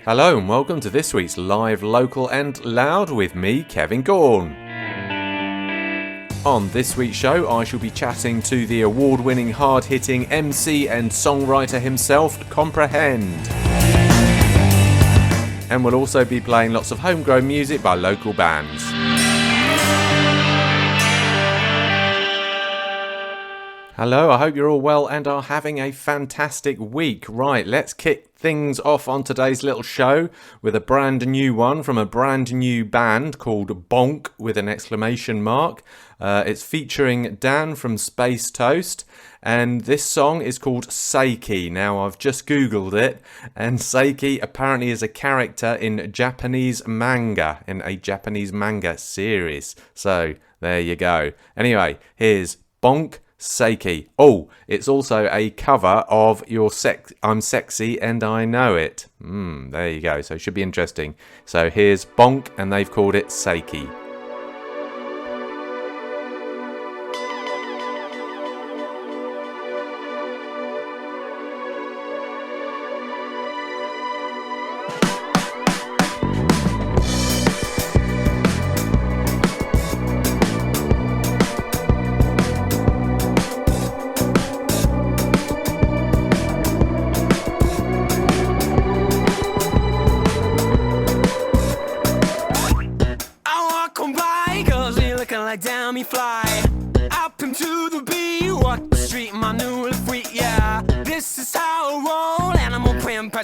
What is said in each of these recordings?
Hello and welcome to this week's Live, Local and Loud with me, Kevin Gaughan. On this week's show, I shall be chatting to the award-winning, hard-hitting MC and songwriter himself, Comprehend. And we'll also be playing lots of homegrown music by local bands. Hello, I hope you're all well and are having a fantastic week. Right, let's kick things off on today's little show with a brand new one from a brand new band called Bonk with an exclamation mark. It's featuring Dan from Space Toast, and this song is called Seiki. Now, I've just googled it, and Seiki apparently is a character in Japanese manga, in a Japanese manga series. So, there you go. Anyway, here's Bonk Seiki. Oh, it's also a cover of I'm Sexy and I Know It. There you go. So it should be interesting. So here's Bonk and they've called it Seiki.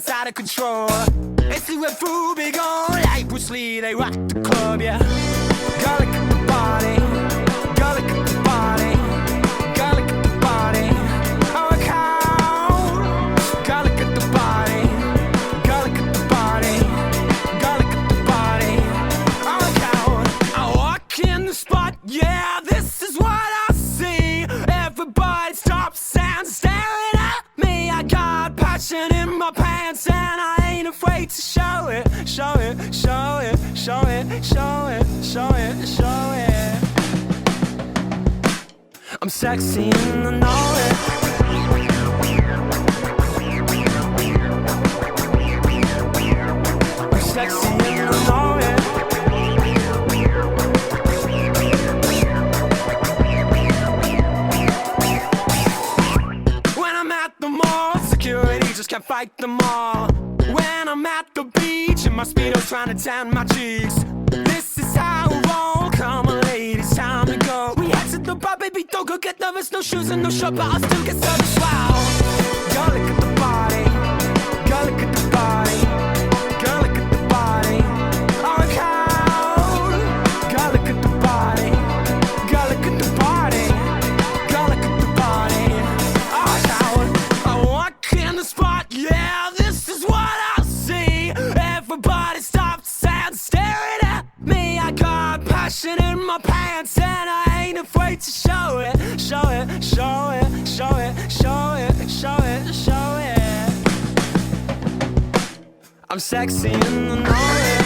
Out of control. It's the red food, big old like Bruce Lee, they rock the club, yeah. Gotta look at the body, gotta look at the body, gotta look at the body. Oh, I count. Gotta look at the body, gotta look at the body, gotta look at the body. Oh, I count. I walk in the spot, yeah, this is what I see. Everybody stops and staring at me. I got passion in my pants and I ain't afraid to show it, show it, show it, show it, show it, show it, show it. I'm sexy and I know it. I'm sexy and I know it. When I'm at the mall, security just can't fight them all. When I'm at the beach and my Speedo's trying to tan my cheeks. This is how I roll, come on ladies, time to go. We head to the bar, baby, don't go get nervous. No shoes and no shirt, but I'll still get service, wow. Girl, look at the body, girl, look at the body, girl, look at the body. Oh, I count. Girl, look at the body, girl, look at the body, girl, look at the body. Oh, I count. I walk in the spot, yeah, this is what I see. Everybody stops and staring at me. I got passion in my pants and I ain't afraid to show it, show it, show it, show it, show it, show it, show it. I'm sexy and I know it.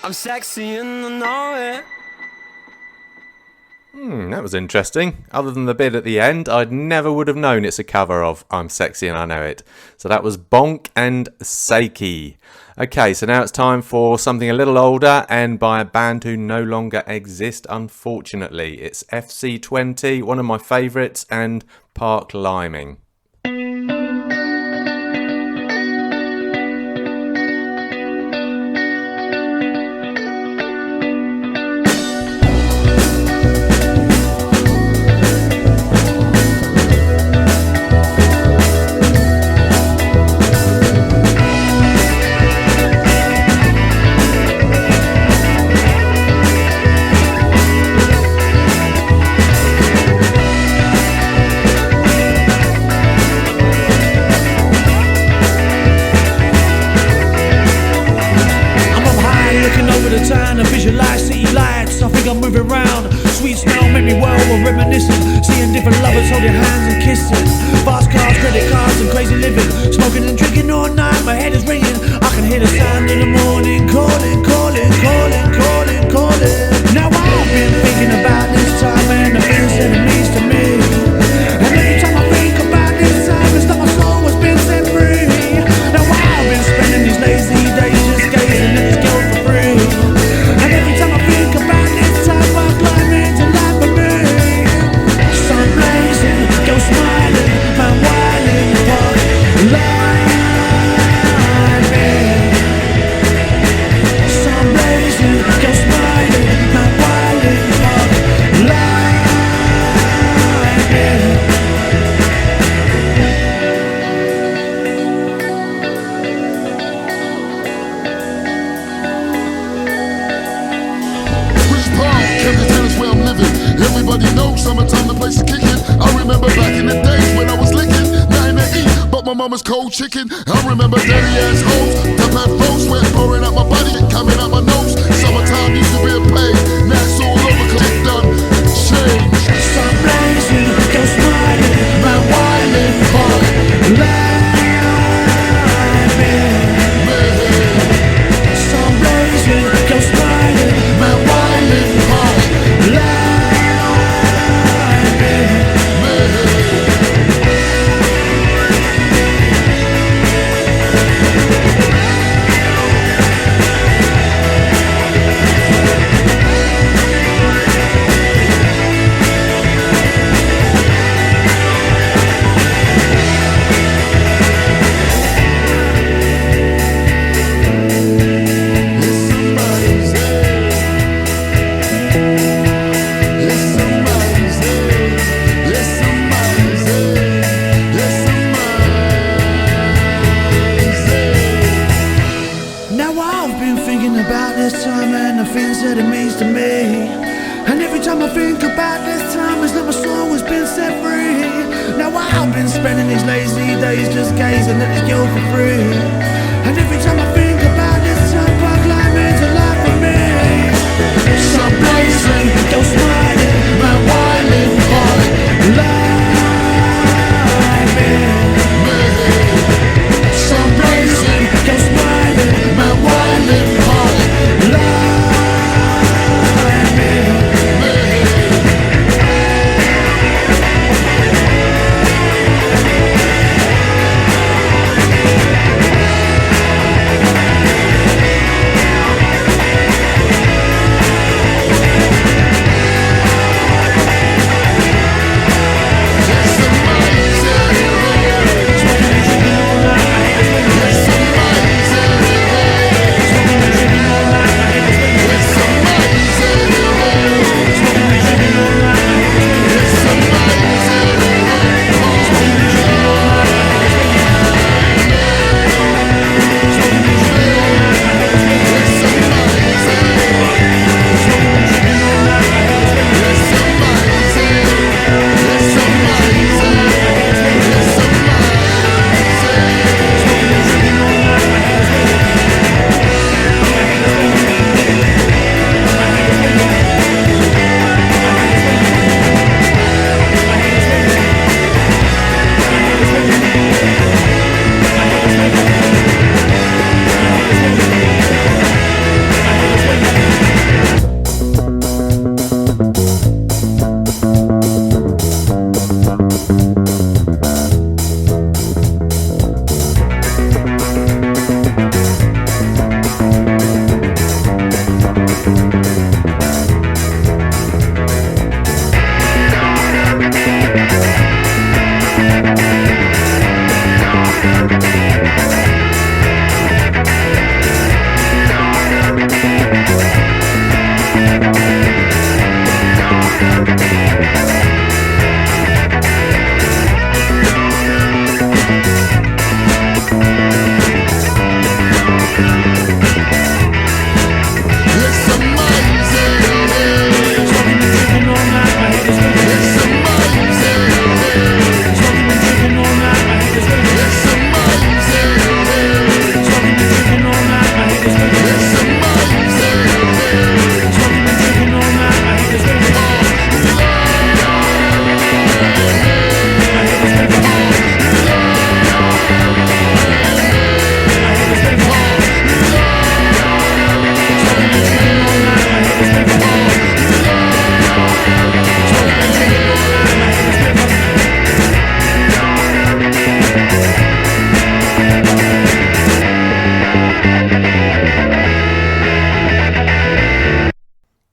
I'm sexy and I know it. That was interesting. Other than the bit at the end, I'd never would have known it's a cover of I'm Sexy and I Know It. So that was Bonk and Seiki. Okay, so now it's time for something a little older and by a band who no longer exist, unfortunately. It's FC20, one of my favourites, and Park Liming. Seeing different lovers holding hands and kissing. Fast cars, credit cards and crazy living. Smoking and drinking all night, my head is ringing. I can hear the sound in the morning. Calling, calling, calling, calling, calling. Now I've been thinking about this time and the things that it means to me. And every time I think about this time, it's like my soul has been set free. Now I've been spending these lazy days just gazing at this girl for free. And every time I think about this time, I'm climbing to life for me. Sun blazing, girl smiling, man wilding, park liming. Sun blazing, girl smiling, man wilding, park liming. Which part? Kensington is where I'm living. Everybody knows summertime the place is kicking. I remember back in the days when I was licking, nothing to eat but my mama's cold chicken. I remember dirty ass hoes, top hat folks, sweat pouring out my body, coming out my nose. Summertime used to be a pain, now it's all over 'cause it's done. Change. Sun blazing, girl smiling, man wilding, park liming. Sun blazing, girl smiling, man wilding, park liming. Now I've been thinking about this time and the things that it means to me. And every time I think about this time, it's like my soul has been set free. Now I've been spending these lazy days just gazing at this girl for free. And every time I think about this time, park liming's a life for me. Sun blazing, girl smiling, man wilding, park liming. Sun blazing, girl smiling, man wilding, park liming.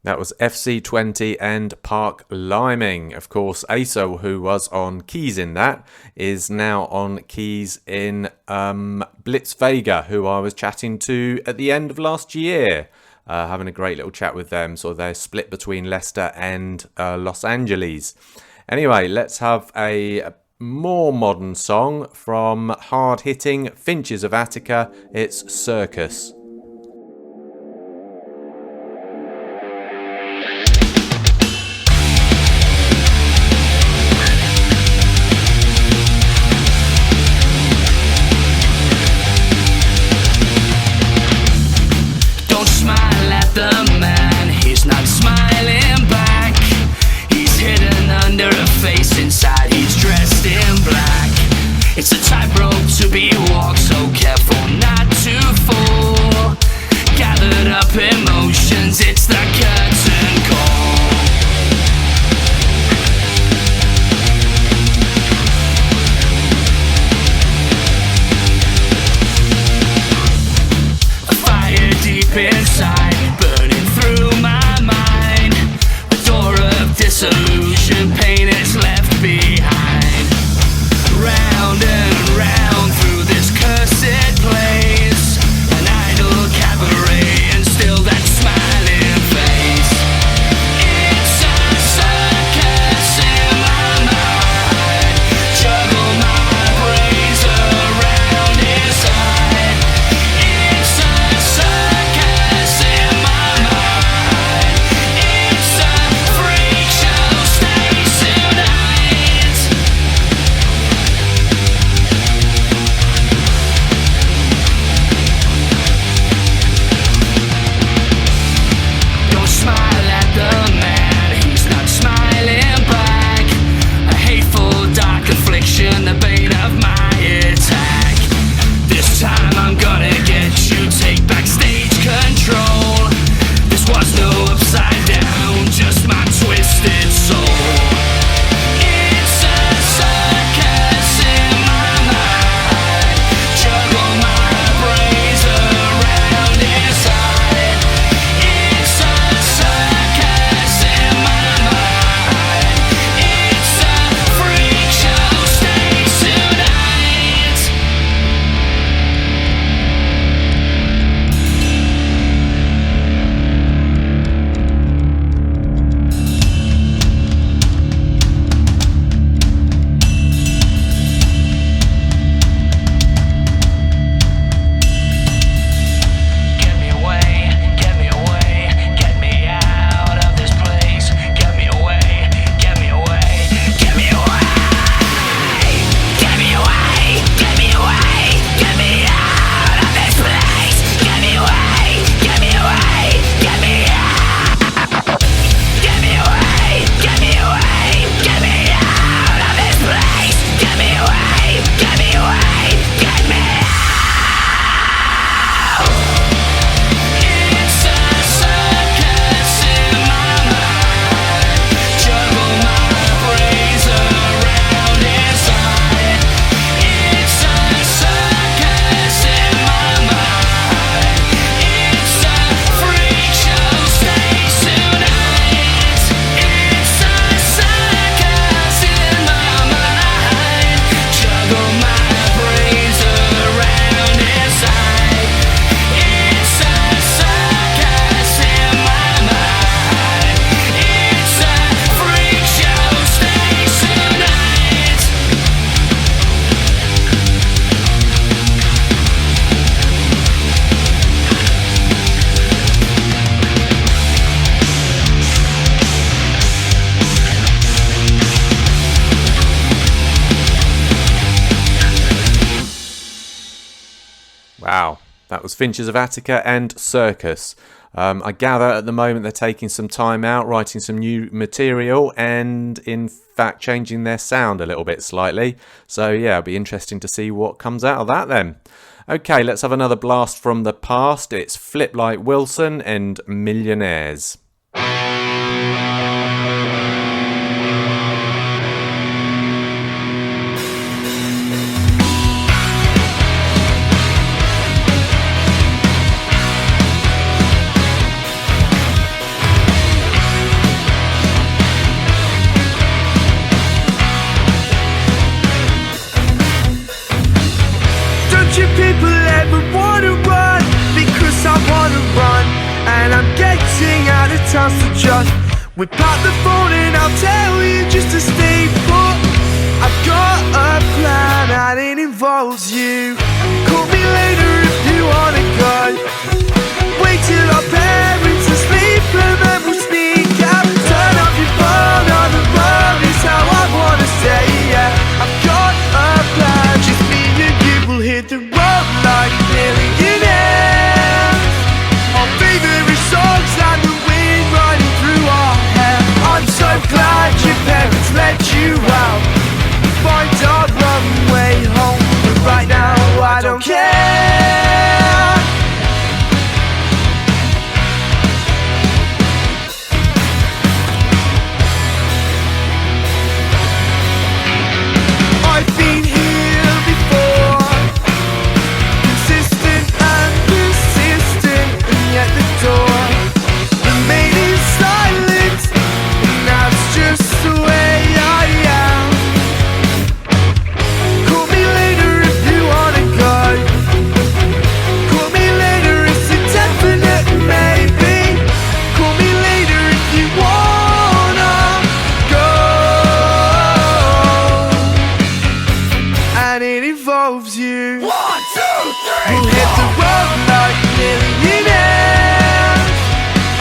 That was FC20 and Park Liming. Of course, ASO, who was on keys in that, is now on keys in Blitz Vega, who I was chatting to at the end of last year. Having a great little chat with them. So they're split between Leicester and Los Angeles. Anyway, let's have a more modern song from hard-hitting Finches of Attica. It's Circus. Inside he's dressed in black. It's a tightrope to be walked, so careful not to fall. Gathered up emotions, it's the curtain call. A fire deep inside, burning through my mind. A door of disillusion, pain is left behind. Round and round through this cursed place, an idle cabaret and still that smiling face. It's a circus in my mind. Juggle my brains around inside. It's a circus in my mind. It's a freak show stage tonight. Don't smile at the man, he's not smiling back. A hateful dark affliction, the bane of my attack. This time I'm gonna get you, take back stage control. This was no upside down, just my twisted soul. It's a circus in my mind. Juggle my brains around inside. It's a circus in my mind. It's a freak show stage tonight. Get me away, get me away, get me out of this place. Get me away, get me away, get me away. Get me away, get me away, get me out of this place. Get me away, get me away, get me out. Get me away, get me away, get me out of this place. Get me away, get me away, get me out. It's a circus in my mind. Juggle my brains around inside. It's a circus in my mind. It's a freak show stage tonight. It's a circus in my mind. Juggle my brains around inside. It's a circus in my mind. It's a freak show stage tonight. Wow, that was Finches of Attica and Circus. I gather at the moment they're taking some time out, writing some new material, and in fact changing their sound a little bit slightly. So yeah, it'll be interesting to see what comes out of that then. Okay, let's have another blast from the past. It's Flip Like Wilson and Millionaires. chance to trust. Whip out the phone and I'll tell you just to stay put. I've got a plan and it involves you. Call me later if you wanna go. Wait till our parents are asleep and then we'll sneak out. Turn off your phone on the road is how I wanna say, yeah. I've got a plan, just me and you will hit the road like millionaires. Our favorite songs and the wind running through our hair. I'm so glad your parents let you out. Find our runway home, but right now I don't care. I've been here before, consistent and persistent, and yet the door remained silent, and that's just the way I am. Call me later if you wanna go. Call me later, it's a definite maybe. Call me later if you wanna go. And it involves you. 1, 2, 3, we'll hit the road like millionaires.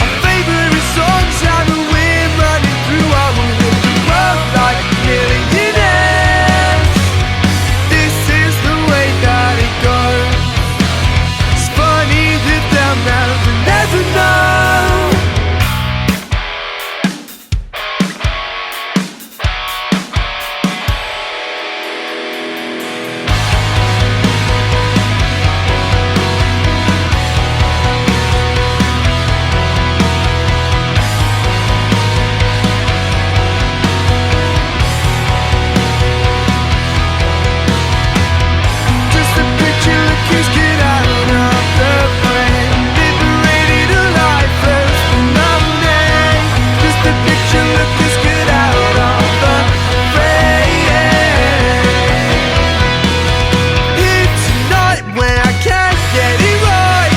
Our favorite songs and the wind running through our will hit the road like millionaires. This is the way that it goes. It's funny that they'll never know. Just a picture of kids get out of the brain, liberated alive first phenomenon. Just a picture of kids get out of the brain. It's a night when I can't get it right,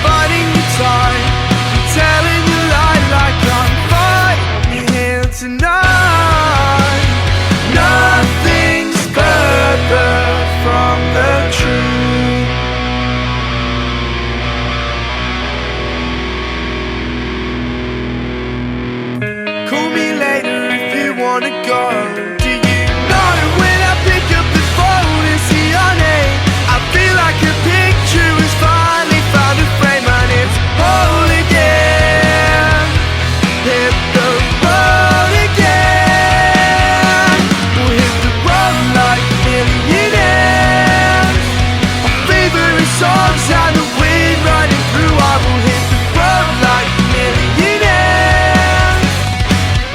fighting the time, telling a lie like I'm fighting here tonight. Nothing's further from the truth. Call me later if you wanna go. Do you know when I pick up the phone and see your name, I feel like a picture has finally found a frame and it's whole again. Hit the road again. We'll hit the road like millionaires. Our favorite songs and the wind running through our will hit the road like millionaires.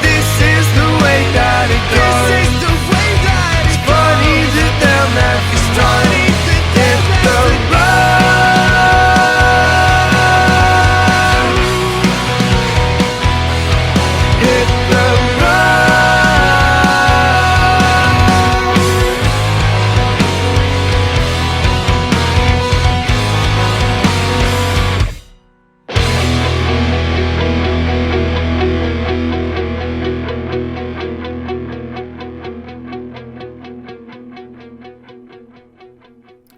This is the way that it goes. It's funny that they'll never stop. Hit the road. Hit the road.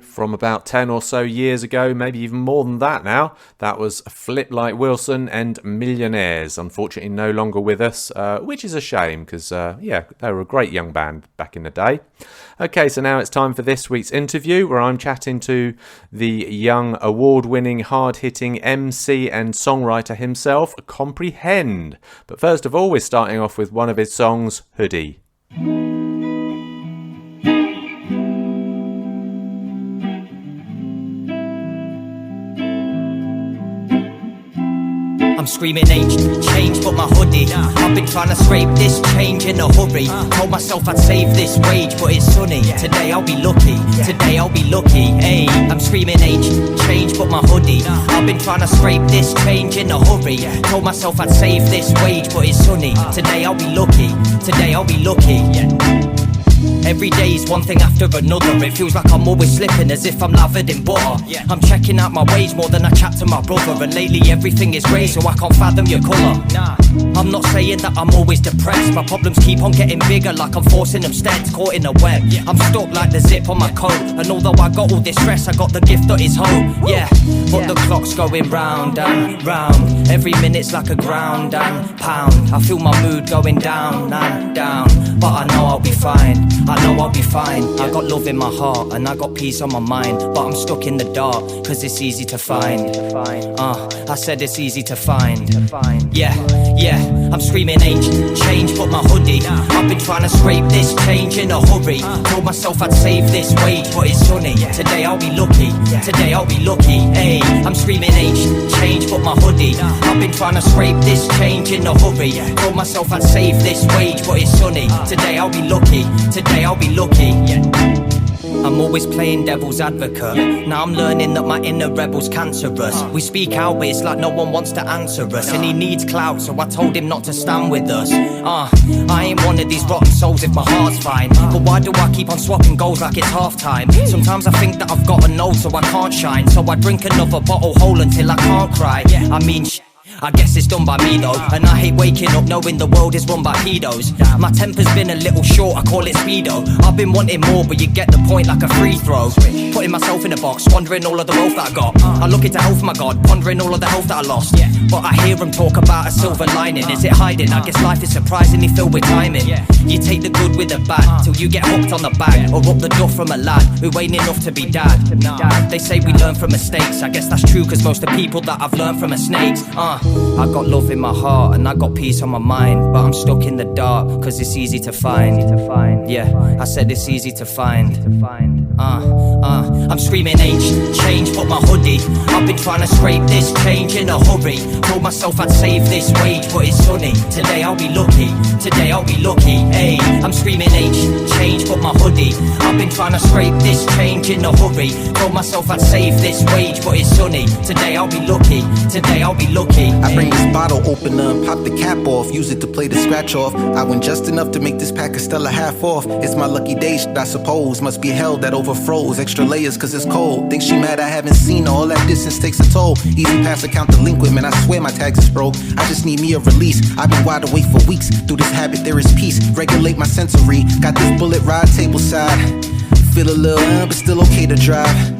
From about 10 or so years ago, maybe even more than that now. That was Flip Like Wilson and Millionaires. Unfortunately, no longer with us, which is a shame because, yeah, they were a great young band back in the day. Okay, so now it's time for this week's interview where I'm chatting to the young, award-winning, hard-hitting MC and songwriter himself, Comprehend. But first of all, we're starting off with one of his songs, Hoodie. I'm screaming change, but my hoodie. I've been trying to scrape this change in a hurry. Told myself I'd save this wage, but it's sunny. Today I'll be lucky, today I'll be lucky. Hey, I'm screaming change, but my hoodie. I've been trying to scrape this change in a hurry. Told myself I'd save this wage, but it's sunny. Today I'll be lucky, today I'll be lucky. Every day's one thing after another. It feels like I'm always slipping as if I'm lathered in butter. I'm checking out my ways more than I chat to my brother. And lately everything is grey, so I can't fathom your colour. I'm not saying that I'm always depressed. My problems keep on getting bigger, like I'm forcing them steps, caught in a web. I'm stuck like the zip on my coat. And although I got all this stress, I got the gift that is hope. Yeah, but the clock's going round and round. Every minute's like a ground and pound. I feel my mood going down and down, but I know I'll be fine. I know I'll be fine. I got love in my heart and I got peace on my mind, but I'm stuck in the dark, cause it's easy to find. I said it's easy to find. Yeah, I'm screaming change, but my hoodie. I've been trying to scrape this change in a hurry. Told myself I'd save this wage, but it's sunny. Today I'll be lucky, today I'll be lucky. Hey, I'm screaming change, but my hoodie. I've been trying to scrape this change in a hurry. Told myself I'd save this wage, but it's sunny. Today I'll be lucky, today I'll be lucky. I'm always playing devil's advocate. Now I'm learning that my inner rebel's cancerous. We speak out, but it's like no one wants to answer us. And he needs clout, so I told him not to stand with us. I ain't one of these rotten souls if my heart's fine. But why do I keep on swapping goals like it's half time? Sometimes I think that I've got a nose so I can't shine. So I drink another bottle whole until I can't cry. I mean I guess it's done by me though. And I hate waking up knowing the world is run by pedos. My temper's been a little short, I call it speedo. I've been wanting more, but you get the point like a free throw. Putting myself in a box, wondering all of the wealth that I got. I look into hell for my God, pondering all of the health that I lost. But I hear them talk about a silver lining. Is it hiding? I guess life is surprisingly filled with timing. You take the good with the bad, till you get hooked on the bag. Or up the duff from a lad who ain't enough to be dad. They say we learn from mistakes. I guess that's true, cause most of the people that I've learned from are snakes. I got love in my heart and I got peace on my mind, but I'm stuck in the dark, cause it's easy to find. Yeah, I said it's easy to find. I'm screaming change, but my hoodie. I've been trying to scrape this change in a hurry. Told myself I'd save this wage, but it's sunny. Today I'll be lucky, today I'll be lucky. Hey, I'm screaming change, but my hoodie. I've been trying to scrape this change in a hurry. Told myself I'd save this wage, but it's sunny. Today I'll be lucky, today I'll be lucky. I bring this bottle opener and pop the cap off. Use it to play the scratch off. I went just enough to make this pack of Stella half off. It's my lucky day, I suppose. Must be hell that overfroze. Extra layers cause it's cold. Think she mad I haven't seen her. All that distance takes a toll. Easy pass account delinquent, man, I swear my tags is broke. I just need me a release. I've been wide awake for weeks. Through this habit there is peace. Regulate my sensory. Got this bullet ride table side. Feel a little but still okay to drive.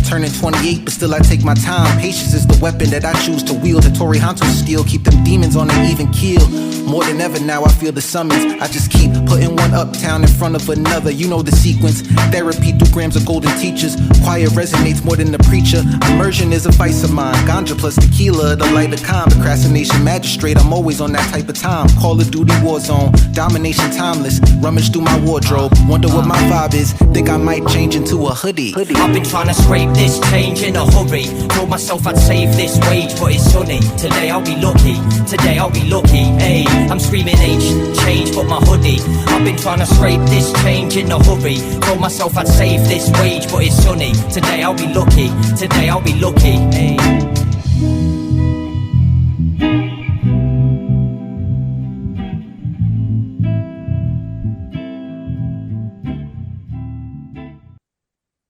Turning 28, but still I take my time. Patience is the weapon that I choose to wield. The Tory Honto's skill, keep them demons on an even keel. More than ever now I feel the summons. I just keep putting one uptown in front of another. You know the sequence. Therapy through grams of golden teachers. Choir resonates more than the preacher. Immersion is a vice of mine. Ganja plus tequila, the light of calm. Procrastination magistrate, I'm always on that type of time. Call of Duty Warzone, domination timeless. Rummage through my wardrobe, wonder what my vibe is. Think I might change into a hoodie. I've been trying to scrape this change in a hurry. Told myself I'd save this wage, but it's sunny. Today I'll be lucky, today I'll be lucky. Hey, I'm screaming change, but my hoodie. I've been trying to scrape this change in a hurry. Told myself I'd save this wage, but it's sunny. Today I'll be lucky, today I'll be lucky. Hey.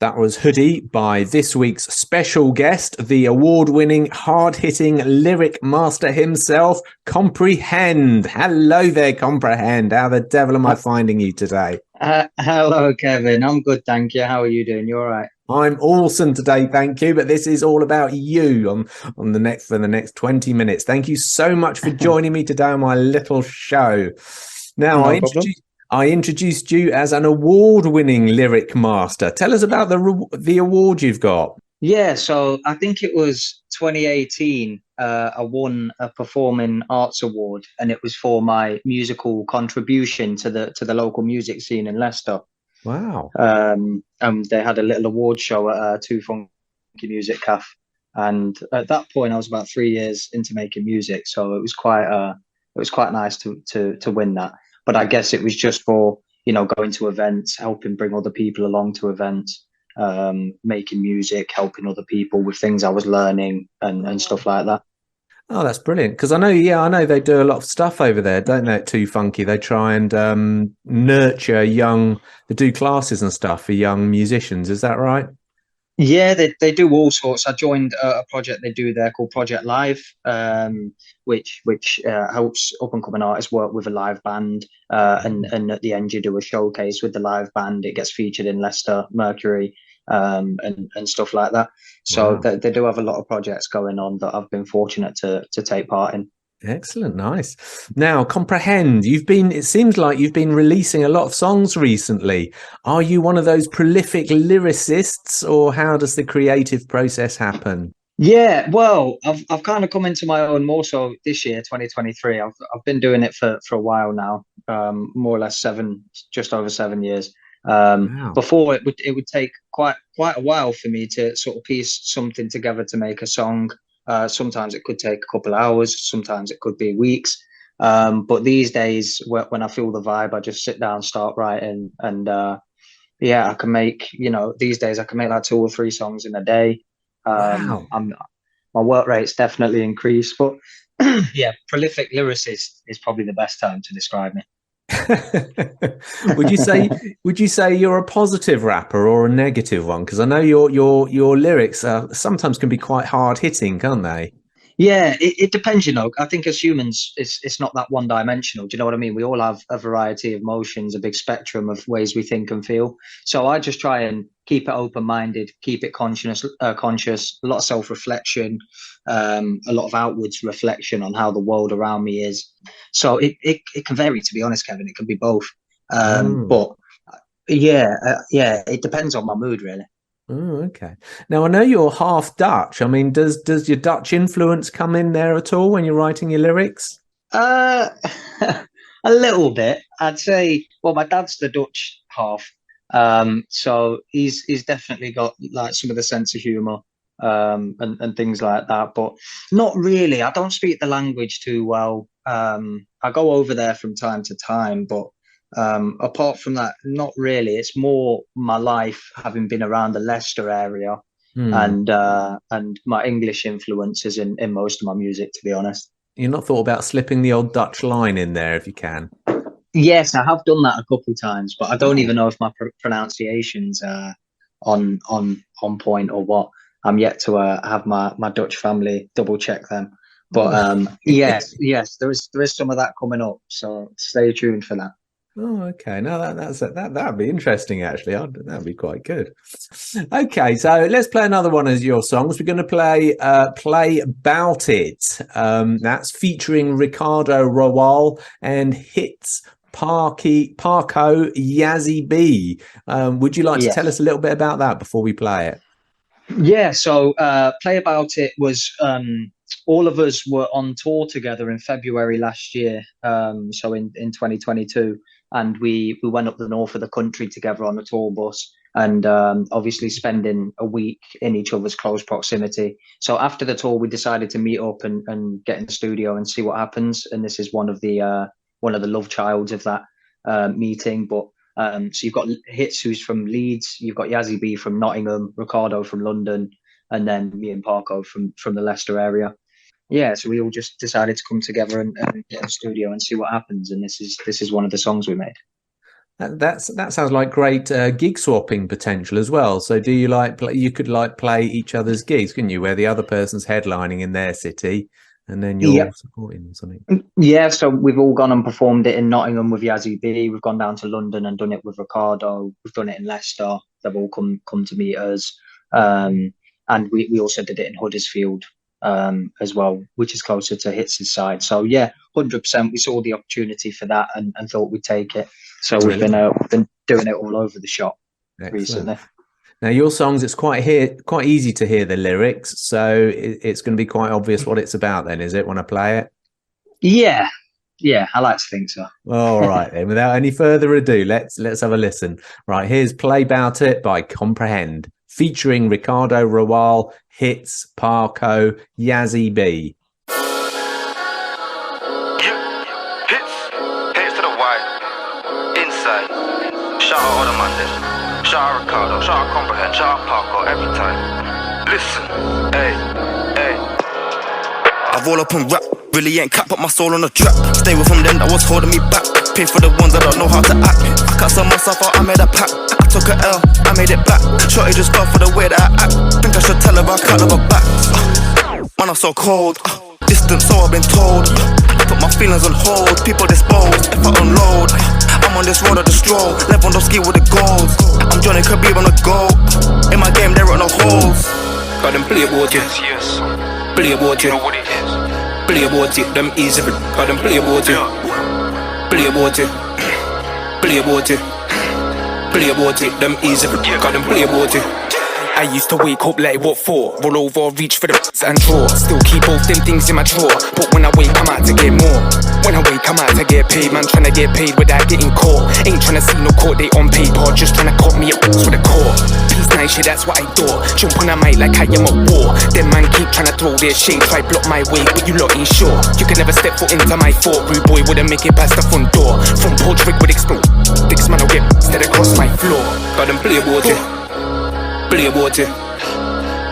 That was Hoodie by this week's special guest, the award-winning, hard-hitting lyric master himself, Comprehend. Hello there, Comprehend. How the devil am I finding you today? Hello, Kevin. I'm good, thank you. How are you doing? You all right? I'm awesome today, thank you. But this is all about you on the next 20 minutes. Thank you so much for joining me today on my little show. Now, I introduced you as an award-winning lyric master. Tell us about the award you've got. Yeah, so I think it was 2018. I won a Performing Arts Award, and it was for my musical contribution to the local music scene in Leicester. Wow. They had a little award show at Two Funky Music Cafe, and at that point I was about 3 years into making music, so it was quite nice to win that. But I guess it was just for, going to events, helping bring other people along to events, making music, helping other people with things I was learning and stuff like that. Oh, that's brilliant. Because I know they do a lot of stuff over there, don't they? At Too Funky, they try and nurture they do classes and stuff for young musicians. Is that right? Yeah, they do all sorts. I joined a project they do there called Project Live, which helps up and coming artists work with a live band. And at the end, you do a showcase with the live band. It gets featured in Leicester Mercury, and stuff like that. So Wow. they do have a lot of projects going on that I've been fortunate to take part in. Excellent, nice. Now, comprehend. It seems like you've been releasing a lot of songs recently. Are you one of those prolific lyricists, or how does the creative process happen? Yeah, well, I've kind of come into my own more so this year, 2023. I've been doing it for a while now, more or less just over 7 years. Wow. Before it would take quite a while for me to sort of piece something together to make a song. Sometimes it could take a couple hours, sometimes it could be weeks. But these days, when I feel the vibe, I just sit down, start writing, and yeah, I can make, these days I can make like 2 or 3 songs in a day. Wow. My work rate's definitely increased, but yeah, prolific lyricist is probably the best term to describe me. would you say would you say you're a positive rapper or a negative one? Because I know your lyrics sometimes can be quite hard hitting, can't they? Yeah, it depends, I think as humans, it's not that one dimensional. Do you know what I mean? We all have a variety of emotions, a big spectrum of ways we think and feel. So I just try and keep it open minded, keep it conscious, a lot of self reflection, a lot of outwards reflection on how the world around me is. So it can vary, to be honest, Kevin. It can be both. Oh. But yeah, it depends on my mood, really. Oh, okay. Now I know you're half Dutch. I mean, does your Dutch influence come in there at all when you're writing your lyrics? Uh, a little bit, I'd say. Well, my dad's the Dutch half, so he's definitely got like some of the sense of humour, and things like that. But not really. I don't speak the language too well. I go over there from time to time, but apart from that, not really. It's more my life having been around the Leicester area, Hmm. and my English influences in most of my music, to be honest. You're not thought about slipping the old Dutch line in there if you can. Yes, I have done that a couple times, but I don't Oh. even know if my pronunciation's on point or what. I'm yet to have my Dutch family double check them. But Oh. yes, there is some of that coming up, so stay tuned for that. Oh, okay. No, that'd be interesting actually. That'd be quite good. Okay, so let's play another one of your songs. We're going to play Bout It. That's featuring Ricardo Rowell and hits Parko Yazzie B. Would you like to tell Yes. us a little bit about that before we play it? Yeah, so Play About It was all of us were on tour together in February last year, so in 2022, and we went up the north of the country together on a tour bus, and obviously spending a week in each other's close proximity. So after the tour, we decided to meet up and get in the studio and see what happens. And this is one of the love childs of that meeting, but so you've got Hits, who's from Leeds, you've got Yazzie B from Nottingham, Ricardo from London, and then me and Parko from the Leicester area. Yeah, so we all just decided to come together and get in the studio and see what happens. And this is one of the songs we made. That sounds like great gig swapping potential as well. So do you you could like play each other's gigs, couldn't you? Where the other person's headlining in their city, and then you're Yeah, supporting something. yeah. So we've all gone and performed it in Nottingham with Yazzie B. We've gone down to London and done it with Ricardo. We've done it in Leicester. They've all come to meet us. And we also did it in Huddersfield, as well, which is closer to Hits' side. So yeah, 100%. We saw the opportunity for that and thought we'd take it. So Brilliant. we've been doing it all over the shop Excellent. recently. Now your songs, it's quite easy to hear the lyrics, so it's going to be quite obvious what it's about. Then, is it? When I play it. Yeah, yeah. I like to think so. All right, then. Without any further ado, let's have a listen. Right, here's "Play Bout It" by Comprehend, featuring Ricardo Rowell, hits Parko Yazzie B. Hits to the white, inside. Shout out all the man them. Shout out Ricardo, shout out Comprehend, shout out Parko every time. Listen, hey, hey. I roll up and rap, really ain't cap, put my soul on the track. Stay with them that was holding me back. Pay for the ones that don't know how to act. I can't sell myself out, I made a pack. I took a L, I made it back. Shorty just fell for the way that I act. Think I should tell her I can't have her back. Man, I'm so cold. Distant, so I've been told. I put my feelings on hold. People disposed if I unload. I'm on this road of the stroll. Lewandowski with the goals. I'm Johnny Khabib on the go. In my game, there are no holes. Got them play about it. Play about it. Play about it. Them easy. Got them play about it. Play about it. Play about it. Play about it. Them easy. Got them play about it. I used to wake up like what for? Roll over, reach for the and draw. Still keep both them things in my drawer. But when I wake, I'm out to get more. When I wake, I'm out to get paid. Man, tryna get paid without getting caught. Ain't tryna see no court date on paper. Just tryna cut me up with a core. Peace, nice shit, that's what I do. Jump on a mic like I am a war. Them man keep tryna throw their shade. Try block my way, but you lot ain't sure. You can never step foot into my fort. Rude boy wouldn't make it past the front door. Front porch rig would explode. Dicks man will get instead across my floor. Got them play about it. Play about it.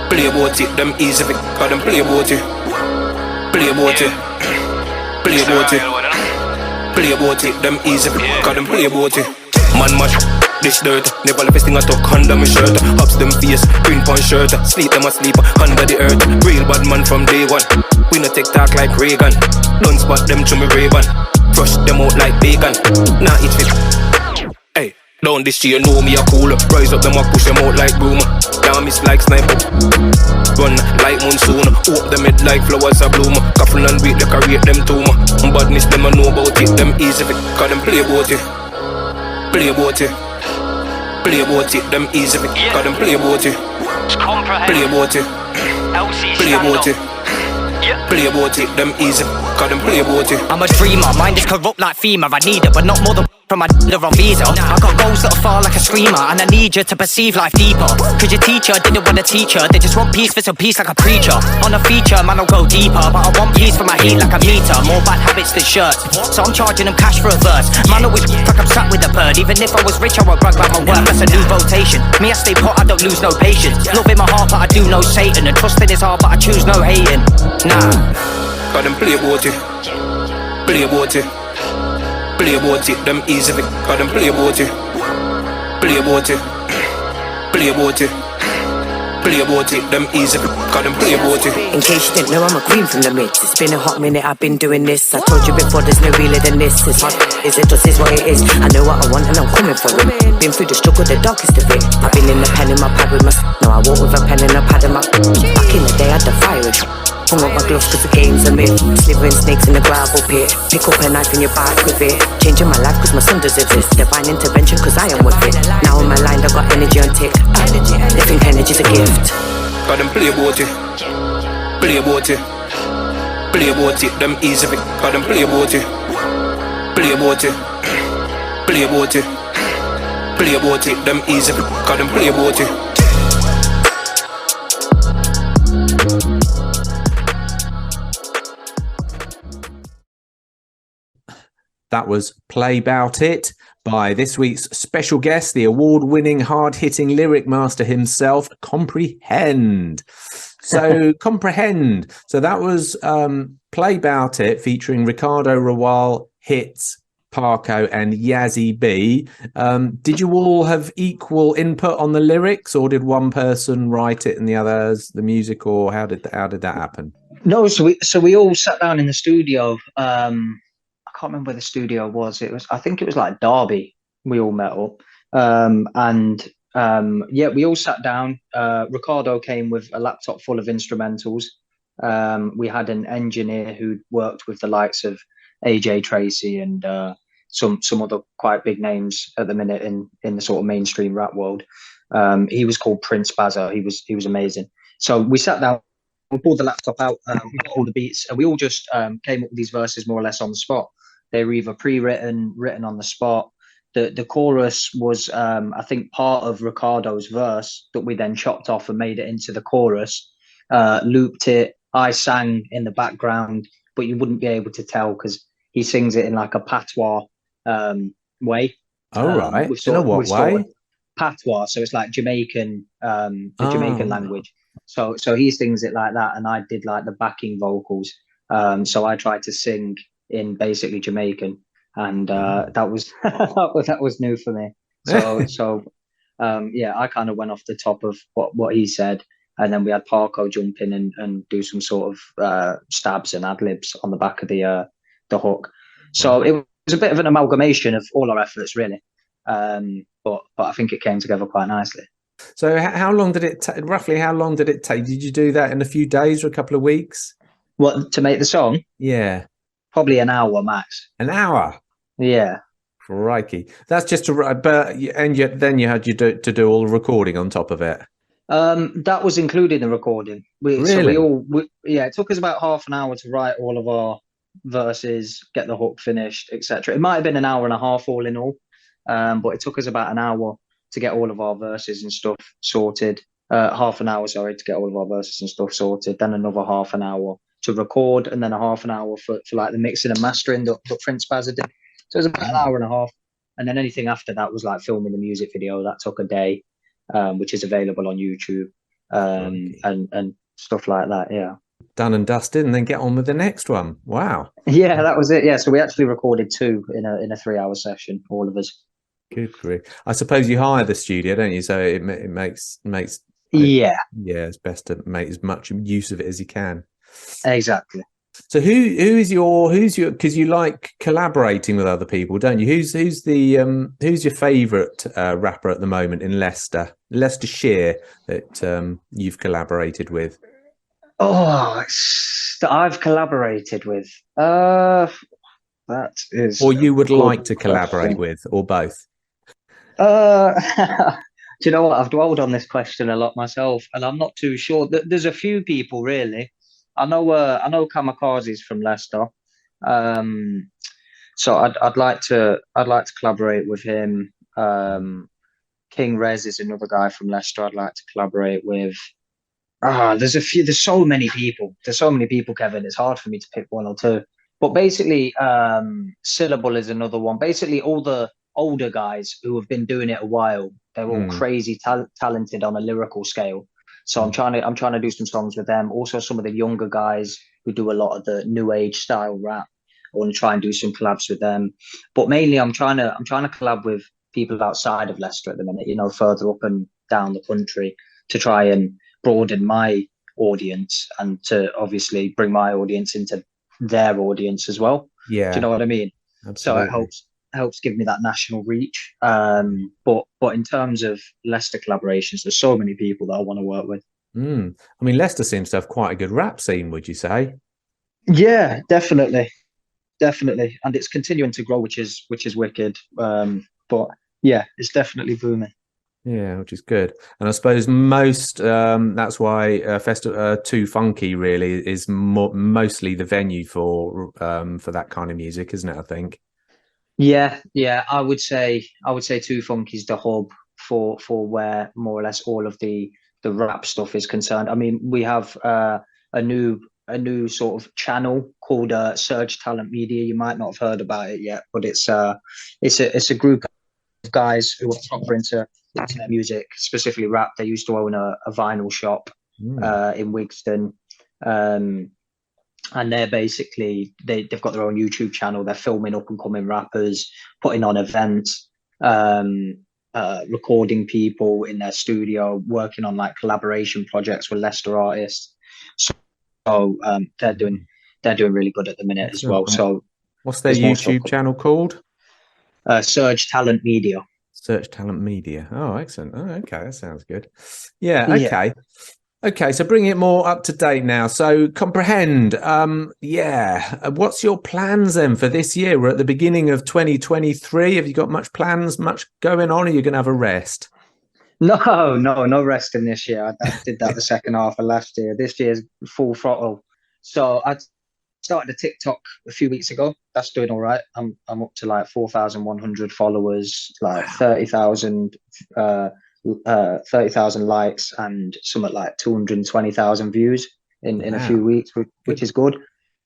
Play about it. Them easy. Got them play about it. Play about it. Play about it. Play about it. Them easy. Got them play about it. Man much this dirt. Never left a thing I took under my shirt. Ups them face, green pon shirt. Sleep them asleep under the earth. Real bad man from day one. We no take talk like Reagan. Don't spot them to me Ray-Ban. Crush them out like bacon. Nah eat fit. Hey, down this year know me a cooler. Rise up them I push them out like broom. Down miss like sniper. Run like monsoon. Hope them head like flowers a bloom. Coughing and weak like I rate them too. Badness them I know about it. Them easy fit. Cause them play about it. Play about it. Play about it. Them easy fit. Cause them play about it. Play about it. Play about it. Play about it. Them easy. Cause them play about it. I'm a dreamer, mind is corrupt like FEMA. I need it, but not more than from my dealer on visa. I got goals that'll fall like a screamer, and I need you to perceive life deeper. Cause your teacher didn't want a teacher, they just want peace for some peace like a preacher. On a feature, man, I'll go deeper, but I want peace for my heat like a meter. More bad habits than shirts, so I'm charging them cash for a verse. Man, always like I'm sat with a bird. Even if I was rich, I would brag about my work. That's a new rotation. Me, I stay put, I don't lose no patience. Love in my heart, but I do know Satan. And trust in his heart, but I choose no hating. Nah. Got them play about it. Play about it. Play about it. Them easy. Got them play about it. Play about it. Play about it. Play about it. Them easy. Got them play about it. In case you didn't know, I'm a queen from the mix. It's been a hot minute, I've been doing this. I told you before, there's no realer than this. It's hot, is it just is what it is. I know what I want and I'm coming for it. Been through the struggle, the darkest of it. I've been in the pen in my pad with my now I walk with a pen and a pad in my back in the day, I had the fire. Hung up my gloves cause the game's a myth. Slivering snakes in the gravel pit. Pick up a knife in your back with it. Changing my life cause my son deserves this. Divine intervention cause I am with it. Now I'm aligned, I got energy on tick. They think energy's a gift. Got them play about it. Play about it. Play about it. Them easy. Got them play about it. Play about it. Play about it. Play about it. Them easy. Got them play about it. That was Play Bout It by this week's special guest, the award-winning, hard-hitting lyric master himself, Comprehend. So, Comprehend. So that was Play Bout It featuring Ricardo Rawal, Hits, Parko and Yazzie B. Did you all have equal input on the lyrics, or did one person write it and the others the music, or how did that happen? No, so we all sat down in the studio. I can't remember where the studio was. I think it was like Derby. We all met up, we all sat down. Ricardo came with a laptop full of instrumentals. We had an engineer who'd worked with the likes of AJ Tracy and some other quite big names at the minute in the sort of mainstream rap world. He was called Prince Bazza. He was amazing. So we sat down, we pulled the laptop out, we got all the beats, and we all just came up with these verses more or less on the spot. They were either pre-written, written on the spot. The chorus was, I think, part of Ricardo's verse that we then chopped off and made it into the chorus, looped it. I sang in the background, but you wouldn't be able to tell because he sings it in like a patois way. Oh, right. In a what way? Patois. So it's like Jamaican, Jamaican language. So he sings it like that, and I did like the backing vocals. So I tried to sing in basically Jamaican, and that was that was new for me. Yeah, I kind of went off the top of what he said, and then we had Parko jump in and do some sort of stabs and ad libs on the back of the hook. So it was a bit of an amalgamation of all our efforts, really. But I think it came together quite nicely. So how long did it roughly? How long did it take? Did you do that in a few days or a couple of weeks? What, to make the song? Yeah, Probably an hour max. an hour. Yeah. Crikey, that's just to. But and yet then you had to do all the recording on top of it. That was including the recording. Really? Yeah, it took us about half an hour to write all of our verses, get the hook finished, etc. It might have been an hour and a half all in all, but it took us about an hour to get all of our verses and stuff sorted. Half an hour, sorry, to get all of our verses and stuff sorted. Then another half an hour to record, and then a half an hour for like the mixing and mastering that Prince Bazza did. So it was about an hour and a half, and then anything after that was like filming the music video. That took a day, which is available on YouTube, and stuff like that. Yeah. Done and dusted, and then get on with the next one. Wow. Yeah, that was it. Yeah, so we actually recorded 2 in a 3-hour session, all of us. Good grief. I suppose you hire the studio, don't you? So it makes Yeah, it's best to make as much use of it as you can. exactly. So who's your because you like collaborating with other people, don't you? Who's your favourite rapper at the moment in Leicestershire that you've collaborated with? Oh, that I've collaborated with. That is. Or you would a good like to collaborate question. with, or both? Do you know what? I've dwelled on this question a lot myself, and I'm not too sure. There's a few people really. I know Kamikaze's from Leicester. So I'd like to collaborate with him. King Rez is another guy from Leicester I'd like to collaborate with. There's a few. There's so many people. There's so many people, Kevin. It's hard for me to pick one or two. But basically, Syllable is another one. Basically, all the older guys who have been doing it a while, they're all crazy talented on a lyrical scale. So I'm trying to do some songs with them. Also, some of the younger guys who do a lot of the new age style rap. I want to try and do some collabs with them. But mainly, I'm trying to collab with people outside of Leicester at the minute. You know, further up and down the country to try and broaden my audience and to obviously bring my audience into their audience as well. Yeah. Do you know what I mean? Absolutely. So it helps give me that national reach. But in terms of Leicester collaborations, there's so many people that I want to work with. I mean, Leicester seems to have quite a good rap scene, would you say? Yeah, definitely, and it's continuing to grow, which is wicked. But yeah, it's definitely booming. Yeah, which is good. And I suppose most that's why Festival Too Funky really is mostly the venue for that kind of music, isn't it? I think. Yeah, I would say Too Funky's the hub for where more or less all of the rap stuff is concerned. I mean, we have a new sort of channel called Surge Talent Media. You might not have heard about it yet, but it's a group of guys who are proper into internet music, specifically rap. They used to own a vinyl shop in Wigston, and they're basically they've got their own YouTube channel. They're filming up and coming rappers, putting on events, recording people in their studio, working on like collaboration projects with Leicester artists. So they're doing really good at the minute as well. So what's their YouTube channel called? Surge Talent Media. Search Talent Media. Oh, excellent. Oh, okay, that sounds good. Yeah. Okay. Yeah. Okay, so bring it more up to date now. So comprehend. What's your plans then for this year? We're at the beginning of 2023. Have you got much going on, or are you going to have a rest? No resting this year. I did that the second half of last year. This year's full throttle. So I started a TikTok a few weeks ago. That's doing all right. I'm up to like 4,100 followers, like 30,000 likes, and something like 220,000 views in a few weeks, which is good.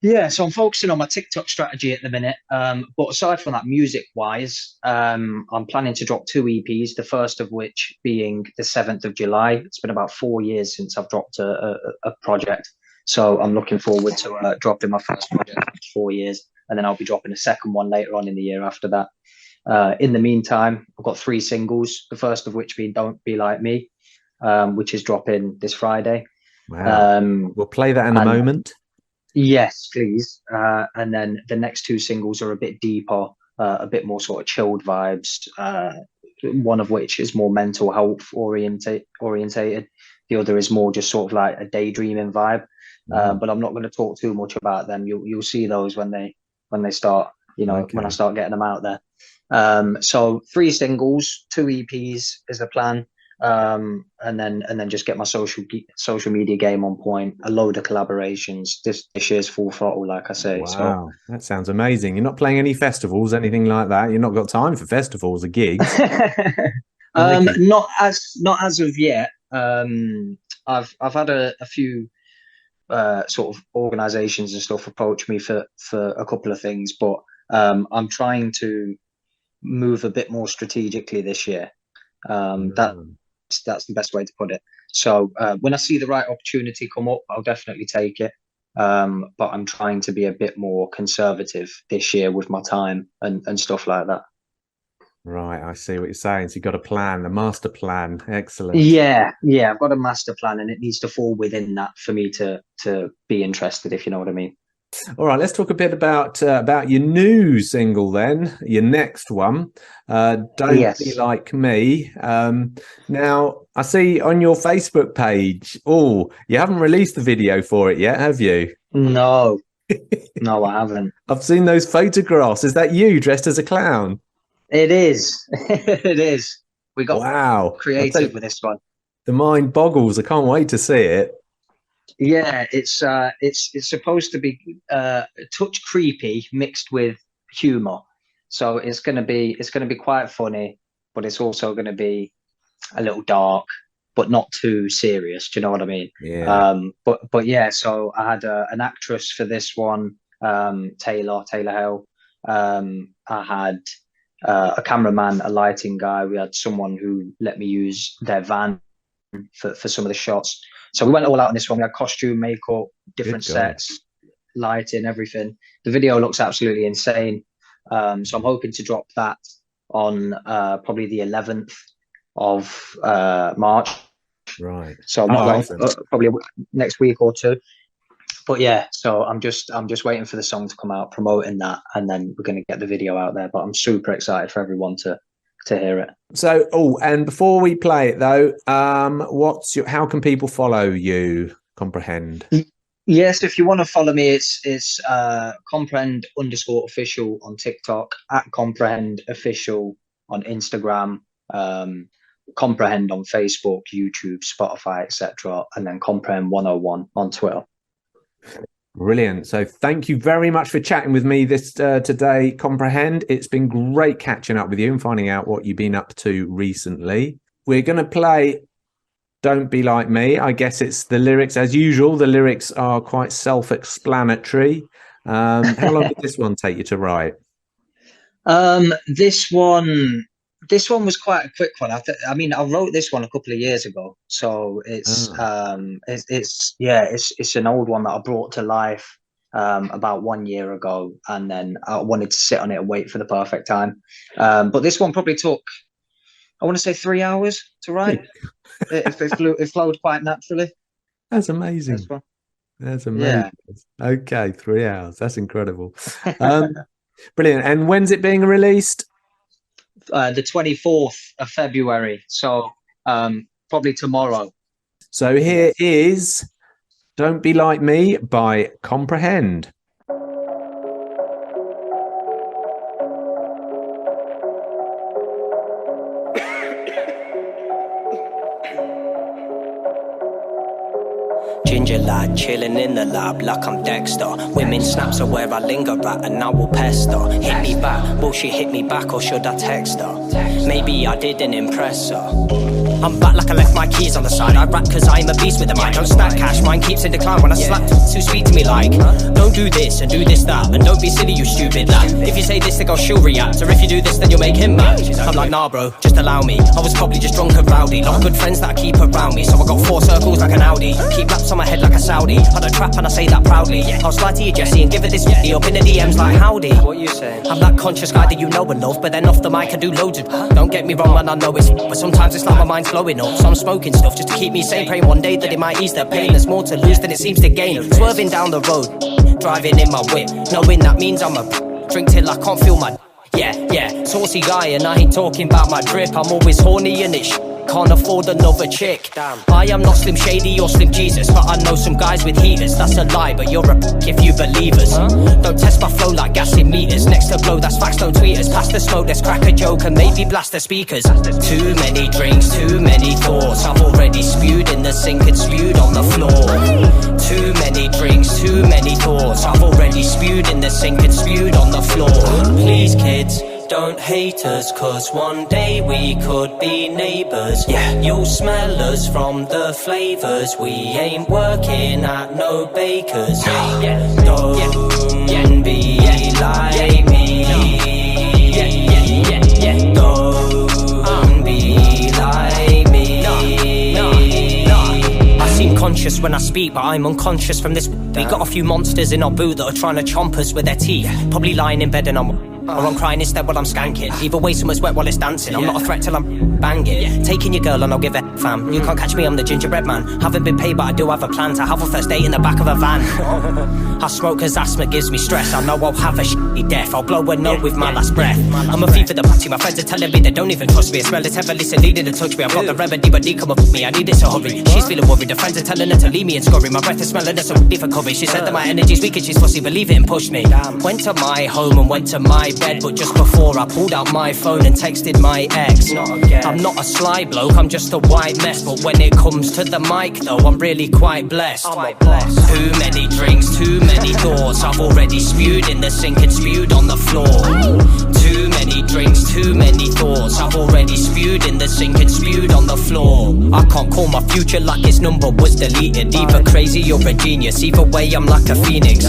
Yeah, so I'm focusing on my TikTok strategy at the minute. But aside from that, music wise, I'm planning to drop 2 EPs, the first of which being the 7th of July. It's been about 4 years since I've dropped a project. So I'm looking forward to dropping my first project after 4 years, and then I'll be dropping a second one later on in the year after that. In the meantime, I've got 3 singles, the first of which being Don't Be Like Me, which is dropping this Friday. Wow. We'll play that in a moment. Yes, please. And then the next 2 singles are a bit deeper, a bit more sort of chilled vibes. One of which is more mental health orientated. The other is more just sort of like a daydreaming vibe. But I'm not going to talk too much about them. You'll see those when they start. When I start getting them out there. So 3 singles, 2 EPs is the plan. And then just get my social media game on point, a load of collaborations. This year's full throttle, like I say. Wow, so that sounds amazing. You're not playing any festivals, anything like that? You've not got time for festivals or gigs? Not as of yet. I've had a few sort of organizations and stuff approach me for a couple of things, but I'm trying to move a bit more strategically this year. That's the best way to put it. So when I see the right opportunity come up, I'll definitely take it. But I'm trying to be a bit more conservative this year with my time and stuff like that. Right, I see what you're saying. So you've got a plan, a master plan. Excellent. Yeah, I've got a master plan, and it needs to fall within that for me to be interested, if you know what I mean. All right, let's talk a bit about your new single then, your next one, Don't Be Like Me. Now, I see on your Facebook page, you haven't released the video for it yet, have you? No, no, I haven't. I've seen those photographs. Is that you dressed as a clown? It is. It is. We got creative with this one. The mind boggles. I can't wait to see it. Yeah, it's supposed to be a touch creepy mixed with humor, so it's gonna be quite funny, but it's also gonna be a little dark, but not too serious. Do you know what I mean? Yeah. But yeah, so I had an actress for this one, Taylor Hale. I had a cameraman, a lighting guy. We had someone who let me use their van for some of the shots. So we went all out on this one. We had costume, makeup, different sets, lighting, everything. The video looks absolutely insane. So I'm hoping to drop that on probably the 11th of March. Right. So probably next week or 2. But yeah, so I'm just waiting for the song to come out, promoting that, and then we're going to get the video out there. But I'm super excited for everyone to hear it. So, and before we play it though, how can people follow you, Comprehend? Yes, if you want to follow me, it's comprehend_official on TikTok, @comprehend_official on Instagram, comprehend on Facebook, YouTube, Spotify, etc., and then comprehend 101 on Twitter. Brilliant. So thank you very much for chatting with me today, Comprehend. It's been great catching up with you and finding out what you've been up to recently. We're going to play Don't Be Like Me. I guess it's the lyrics. As usual, the lyrics are quite self-explanatory. How long did this one take you to write? This one was quite a quick one. I mean, I wrote this one a couple of years ago, so it's an old one that I brought to life about 1 year ago, and then I wanted to sit on it and wait for the perfect time. But this one probably took, I want to say, 3 hours to write. It flowed quite naturally. That's amazing. That's amazing. Yeah. Okay, 3 hours. That's incredible. Brilliant. And when's it being released? The 24th of February, so probably tomorrow. So here is Don't Be Like Me by Comprehend. Ginger lad chilling in the lab like I'm Dexter. Women snaps are where I linger at and I will pester. Hit me back, will she hit me back or should I text her? Maybe I didn't impress her. I'm back like I left my keys on the side. I rap cause I'm a beast with the mic. Don't stack cash, mine keeps in decline. When I slap, to speak to me like, don't do this and do this that, and don't be silly, you stupid lad. If you say this, then go she'll react, or if you do this, then you'll make him mad. I'm like, nah bro, just allow me. I was probably just drunk and rowdy. Lot of good friends that I keep around me, so I got 4 circles like an Audi. Keep laps on my head like a Saudi. I don't trap and I say that proudly. I'll slide to you Jesse and give it this up in the DMs like howdy. What you saying? I'm that conscious guy that you know and love, but then off the mic I do loads of. Don't get me wrong man, I know it's but sometimes it's like my mind's blowing up. So I'm smoking stuff just to keep me sane, praying one day that it might ease the pain. There's more to lose than it seems to gain. Swerving down the road, driving in my whip, knowing that means I'm a drink till I can't feel my yeah, saucy guy and I ain't talking about my drip. I'm always horny and it's can't afford another chick. Damn. I am not Slim Shady or Slim Jesus, but I know some guys with heaters. That's a lie, but you're a if you believe us. Don't test my flow like gas in meters. Next to blow, that's facts, don't tweet us. Pass the smoke, let's crack a joke and maybe blast the speakers. Too many drinks, too many thoughts. I've already spewed in the sink and spewed on the floor. Too many drinks, too many thoughts. I've already spewed in the sink and spewed on the floor. Please kids, don't hate us, cause one day we could be neighbours. Yeah, you'll smell us from the flavours. We ain't working at no bakers. Don't be like me. Don't be like me. I seem conscious when I speak, but I'm unconscious from this. We got a few monsters in our boot that are trying to chomp us with their teeth. Probably lying in bed and or I'm crying instead while I'm skanking. Either way, someone's wet while it's dancing. I'm not a threat till I'm banging. Taking your girl and I'll give it fam. You can't catch me, I'm the gingerbread man. Haven't been paid, but I do have a plan to have a first date in the back of a van. I smoke cause asthma gives me stress. I know I'll have a shitty death. I'll blow a note with my last breath. I'm a thief for the party. My friends are telling me they don't even trust me. I smell it's heavily sedated to touch me. I've got the remedy, but come up with me. I need it to hurry. She's feeling worried. The friends are telling her to leave me and scurry. My breath is smelling, that's a for cover. She said that my energy's weak and she's fussy. Believe it and push me. Went to my home and went to my bed, but just before I pulled out my phone and texted my ex. I'm not a sly bloke, I'm just a white mess. But when it comes to the mic though, I'm really quite blessed. Too many drinks, too many thoughts. I've already spewed in the sink and spewed on the floor. Too many drinks, too many thoughts. I've already spewed in the sink and spewed on the floor. I can't call my future like its number was deleted. Either crazy or a genius, either way I'm like a phoenix.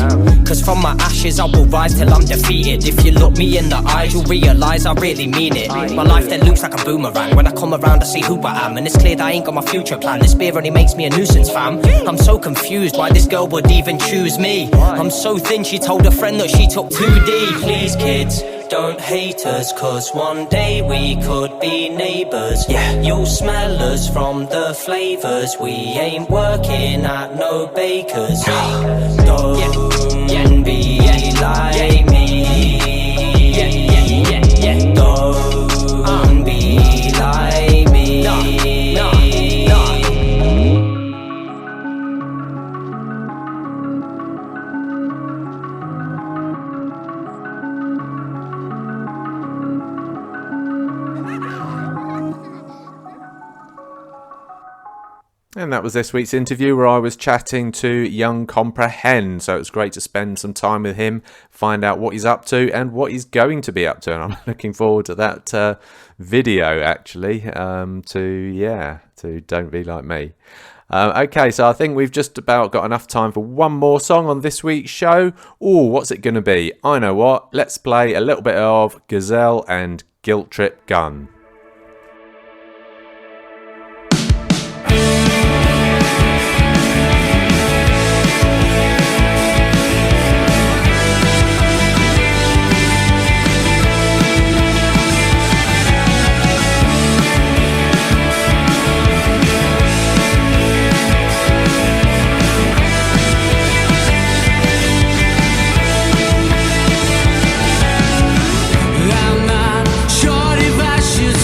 Cause from my ashes I will rise till I'm defeated. If you look me in the eyes you'll realise I really mean it. My life then looks like a boomerang. When I come around I see who I am, and it's clear that I ain't got my future plan. This beer only makes me a nuisance fam. I'm so confused why this girl would even choose me. I'm so thin she told a friend that she took 2D. Please kids, don't hate us, cause one day we could be neighbours. Yeah, you'll smell us from the flavours. We ain't working at no bakers. Don't be like me. Don't be like me. And that was this week's interview where I was chatting to Young Comprehend. So it was great to spend some time with him, find out what he's up to and what he's going to be up to. And I'm looking forward to that video, actually, to Don't Be Like Me. Okay, so I think we've just about got enough time for one more song on this week's show. Oh, what's it going to be? I know what. Let's play a little bit of Gazelle and Guilt Trip Gun. I'm not sure if I should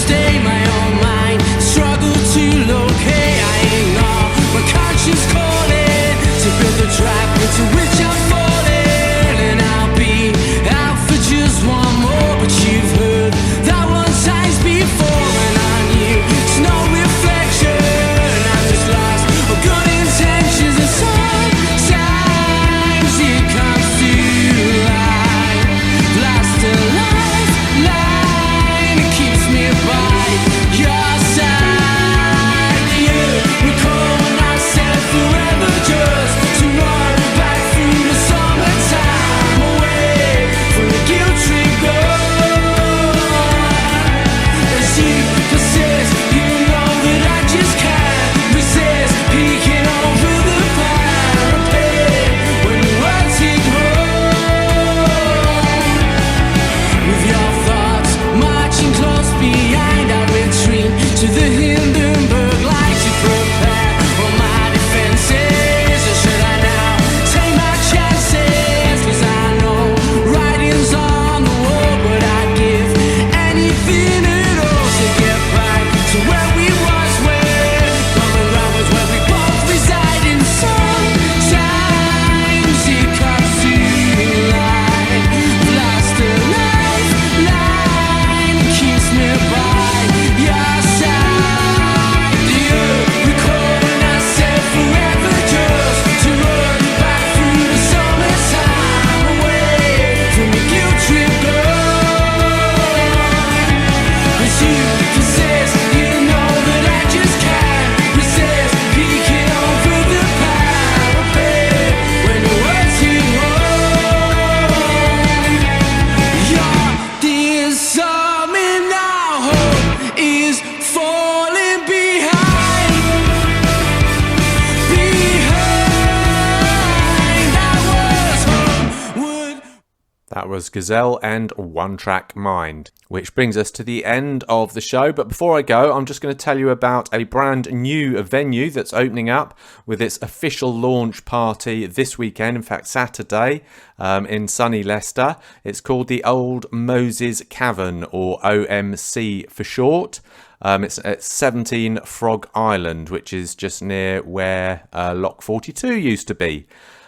That was Gazelle and One Track Mind, which brings us to the end of the show. But before I go, I'm just going to tell you about a brand new venue that's opening up with its official launch party this weekend, in fact Saturday, in sunny Leicester. It's called the Old Moses Cavern, or OMC for short. It's at 17 Frog Island, which is just near where Lock 42 used to be.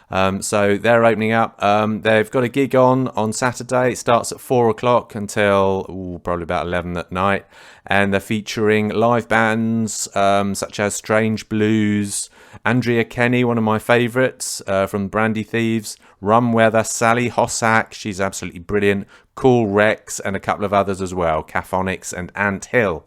So they're opening up. They've got a gig on Saturday. It starts at 4 o'clock until probably about 11 at night. And they're featuring live bands such as Strange Blues, Andrea Kenny, one of my favourites from Brandy Thieves, Rum Weather, Sally Hossack, she's absolutely brilliant, Cool Rex, and a couple of others as well, Caphonics and Ant Hill.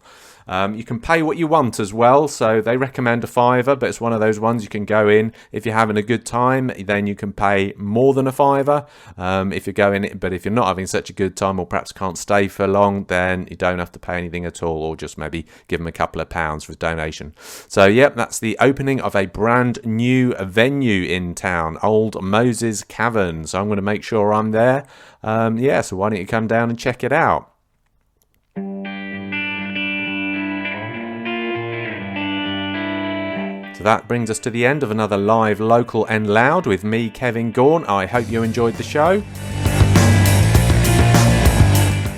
You can pay what you want as well, so they recommend a £5, but it's one of those ones you can go in. If you're having a good time, then you can pay more than a £5 if you're going. But if you're not having such a good time, or perhaps can't stay for long, then you don't have to pay anything at all, or just maybe give them a couple of pounds for a donation. So yep, that's the opening of a brand new venue in town, Old Moses Cavern. So I'm going to make sure I'm there. So why don't you come down and check it out? So that brings us to the end of another live Local and Loud with me, Kevin Gaughan. I hope you enjoyed the show.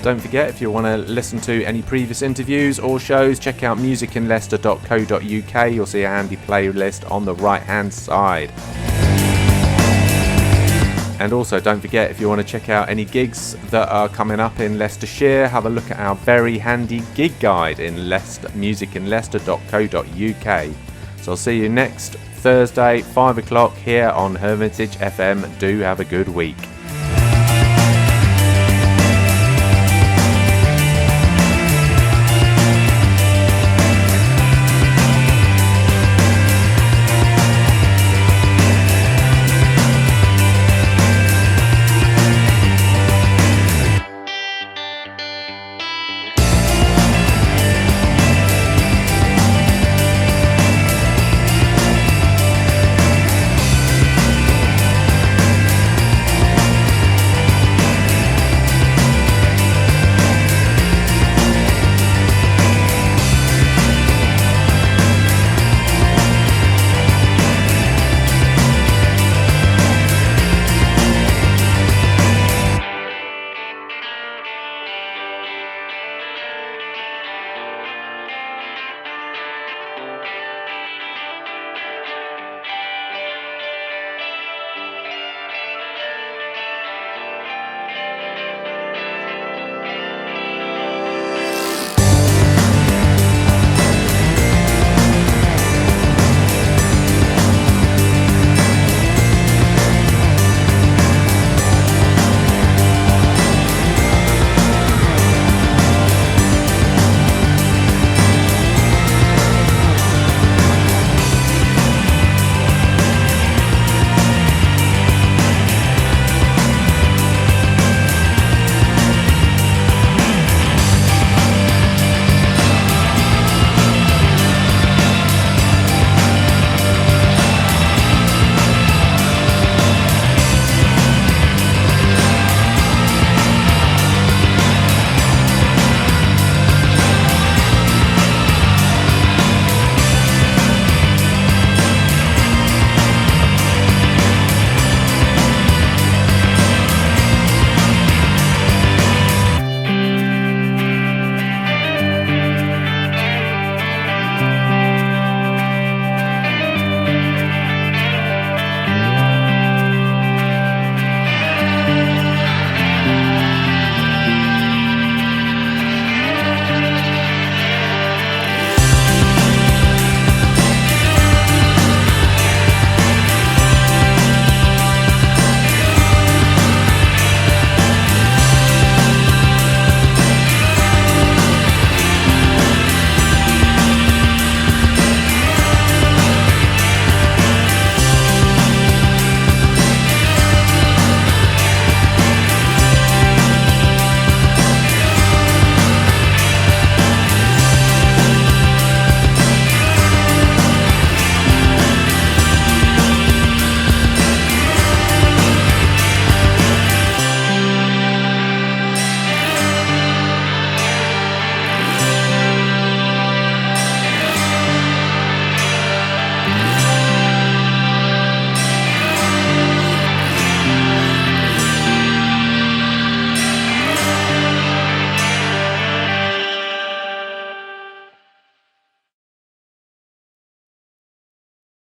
Don't forget, if you want to listen to any previous interviews or shows, check out musicinleicester.co.uk. You'll see a handy playlist on the right hand side. And also don't forget, if you want to check out any gigs that are coming up in Leicestershire, have a look at our very handy gig guide in musicinleicester.co.uk. So I'll see you next Thursday, 5 o'clock here on Hermitage FM. Do have a good week.